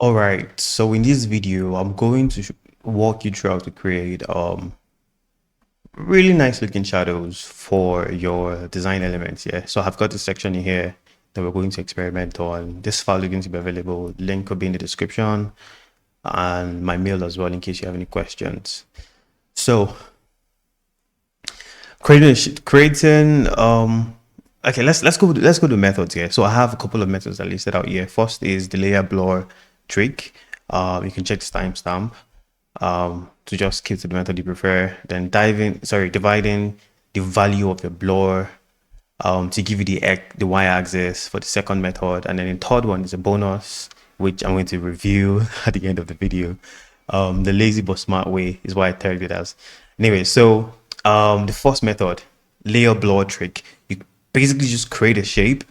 All right, so in this video, I'm going to walk you through how to create really nice looking shadows for your design elements. Yeah, so I've got this section in here that we're going to experiment on. This file is going to be available. Link will be in the description and my mail as well in case you have any questions. So creating okay, let's go to methods here. So I have a couple of methods I listed out here. First is the layer blur trick. You can check this timestamp to just keep to the method you prefer. Then dividing the value of your blur to give you the y-axis for the second method. And then the third one is a bonus, which I'm going to review at the end of the video. The lazy but smart way is what I tagged it as. Anyway, so the first method, layer blur trick, you basically just create a shape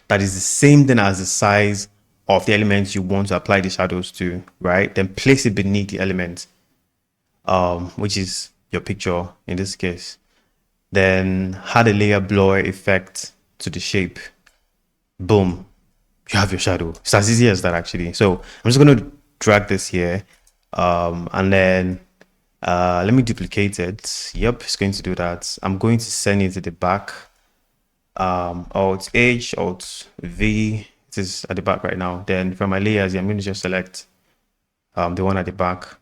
that is the same thing as the size of the elements you want to apply the shadows to, right? Then place it beneath the element, which is your picture in this case. Then add a layer blur effect to the shape. Boom, you have your shadow. It's as easy as that actually. So I'm just going to drag this here, and then let me duplicate it. Yep, it's going to do that. I'm going to send it to the back. Alt H, Alt V. It is at the back right now. Then from my layers, I'm going to just select the one at the back,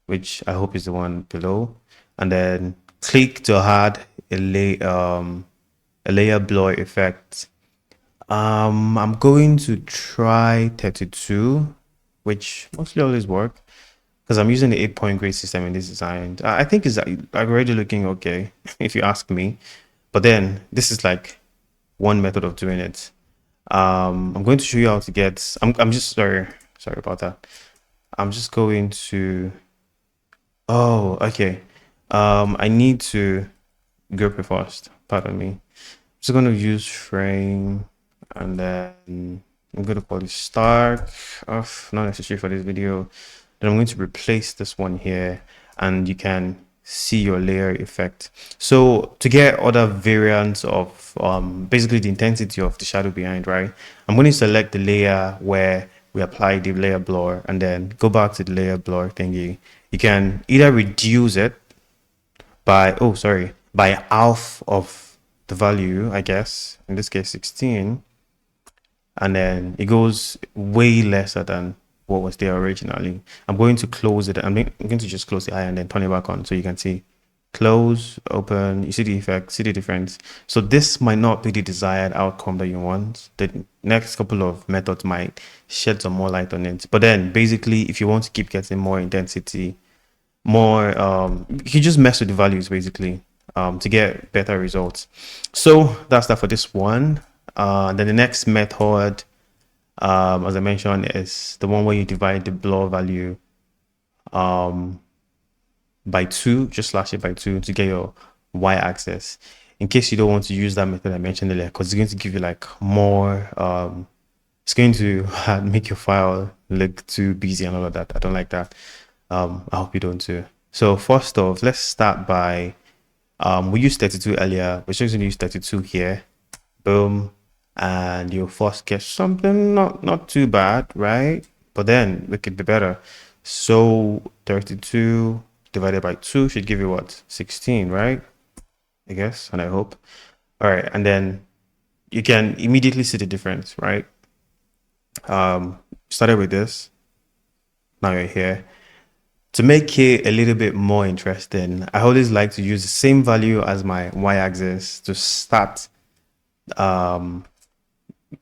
which I hope is the one below, and then click to add a layer blur effect. I'm going to try 32, which mostly always work because I'm using the 8-point grade system in this design. I think it's already looking okay if you ask me, but then this is like one method of doing it. I'm going to show you how to get. I'm just sorry about that. I'm just going to. Oh, okay. I need to group it first. Pardon me. I'm just going to use frame, and then I'm going to call it start off. Not necessary for this video. Then I'm going to replace this one here, and you can see your layer effect. So to get other variants of basically the intensity of the shadow behind, right, I'm going to select the layer where we apply the layer blur and then go back to the layer blur thingy. You can either reduce it by by half of the value, I guess in this case 16, and then it goes way lesser than what was there originally. I'm going to close it. I'm going to just close the eye and then turn it back on so you can see. Close, open, you see the effect, see the difference. So this might not be the desired outcome that you want. The next couple of methods might shed some more light on it. But then basically, if you want to keep getting more intensity, more, you just mess with the values basically to get better results. So that's that for this one. Then the next method, as I mentioned, is the one where you divide the blur value by 2, just slash it by 2 to get your y-axis. In case you don't want to use that method I mentioned earlier, because it's going to give you like more, it's going to make your file look too busy and all of that. I don't like that. I hope you don't too. So first off, let's start by, we used 32 earlier. We're just going to use 32 here. Boom. And you'll first get something not too bad, right? But then we could be better. So 32 divided by 2 should give you what? 16, right? I guess, and I hope. All right, and then you can immediately see the difference, right? Started with this. Now you're here. To make it a little bit more interesting, I always like to use the same value as my y-axis to start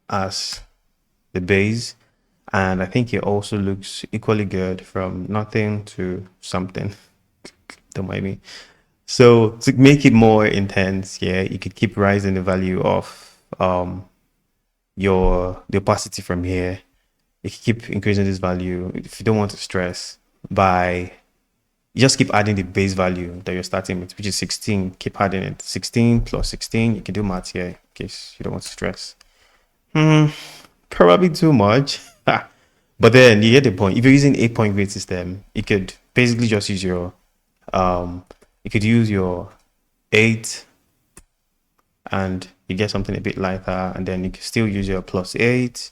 as the base, and I think it also looks equally good from nothing to something. Don't mind me. So to make it more intense, yeah, you could keep rising the value of the opacity from here. You can keep increasing this value if you don't want to stress by, you just keep adding the base value that you're starting with, which is 16. Keep adding it. 16 plus 16. You can do math here in case you don't want to stress. Probably too much. But then you get the point. If you're using 8-point grade system, you could basically just use your you could use your 8 and you get something a bit lighter, and then you can still use your +8.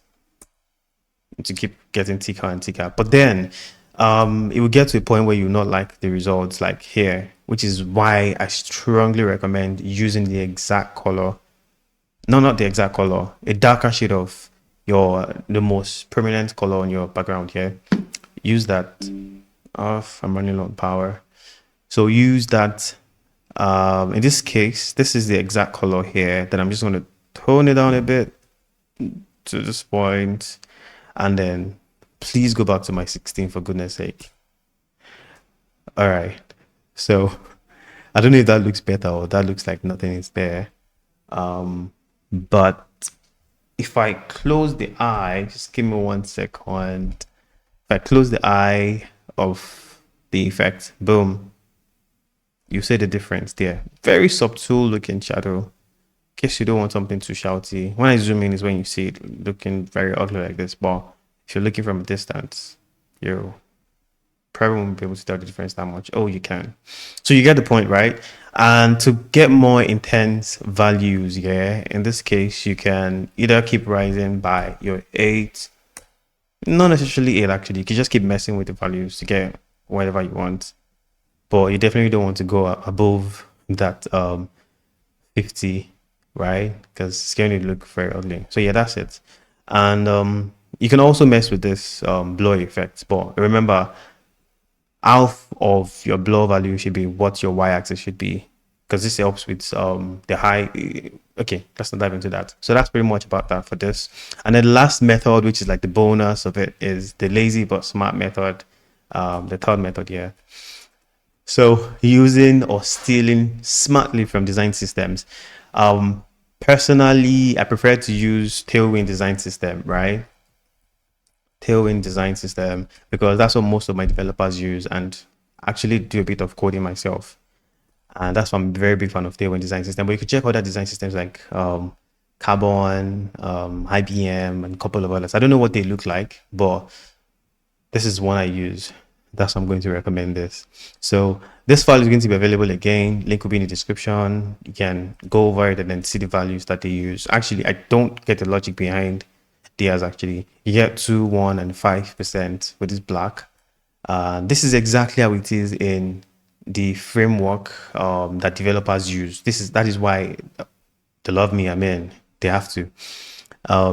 to keep getting thicker and thicker. But then it will get to a point where you not like the results like here, which is why I strongly recommend using the exact color. No, not the exact color, a darker shade of the most prominent color on your background here. Use that. Off, I'm running low on power. So use that. In this case, this is the exact color here. Then I'm just going to tone it down a bit to this point, and then please go back to my 16 for goodness sake. All right, so I don't know if that looks better or that looks like nothing is there, but if I close the eye, just give me 1 second. If I close the eye of the effect, boom, you see the difference there. Very subtle looking shadow. In case you don't want something too shouty. When I zoom in is when you see it looking very ugly like this, but if you're looking from a distance, you probably won't be able to tell the difference that much. Oh, you can. So you get the point, right? And to get more intense values, yeah, in this case, you can either keep rising by your 8, not necessarily 8 actually. You can just keep messing with the values to get whatever you want. But you definitely don't want to go above that 50, right? Because it's going to look very ugly. So yeah, that's it. And you can also mess with this blur effect. But remember, half of your blur value should be what your y-axis should be, because this helps with the high. Okay, let's not dive into that. So that's pretty much about that for this. And then the last method, which is like the bonus of it, is the lazy but smart method, the third method here. So using or stealing smartly from design systems. Personally, I prefer to use Tailwind design system, right? Tailwind design system, because that's what most of my developers use, and actually do a bit of coding myself. And that's why I'm a very big fan of Tailwind design system. But you could check other design systems like Carbon, IBM, and a couple of others. I don't know what they look like, but this is one I use. That's why I'm going to recommend this. So this file is going to be available again. Link will be in the description. You can go over it and then see the values that they use. Actually, I don't get the logic behind theirs. Actually, you get 2, 1, and 5% with this black. This is exactly how it is in the framework that developers use. That is why they love me. I mean, they have to,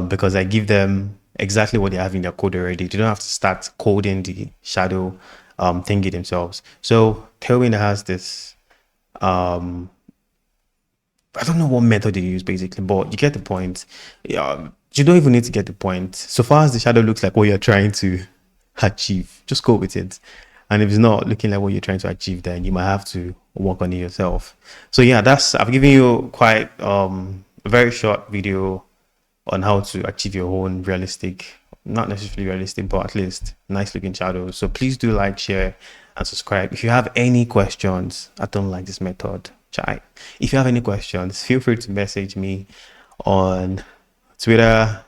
because I give them exactly what they have in their code already. They don't have to start coding the shadow thingy themselves. So Tailwind has this, I don't know what method they use basically, but you get the point. Yeah, you don't even need to get the point. So far as the shadow looks like what you're trying to achieve, just go with it. And if it's not looking like what you're trying to achieve, then you might have to work on it yourself. So yeah, I've given you quite a very short video on how to achieve your own realistic, not necessarily realistic, but at least nice looking shadows. So please do like, share, and subscribe. If you have any questions, I don't like this method. If you have any questions, feel free to message me on Twitter.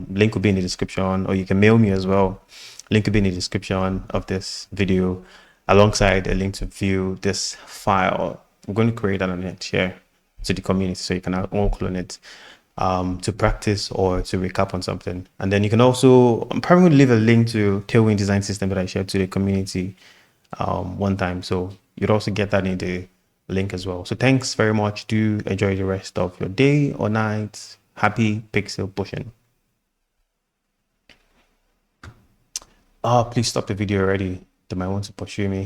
Link will be in the description, or you can mail me as well. Link will be in the description of this video, alongside a link to view this file. I'm going to create that and share to the community so you can all clone it to practice or to recap on something. And then you can also, I'm probably going to leave a link to Tailwind design system that I shared to the community one time. So you'd also get that in the link as well. So thanks very much. Do enjoy the rest of your day or night. Happy pixel pushing. Please stop the video already. They might want to pursue me.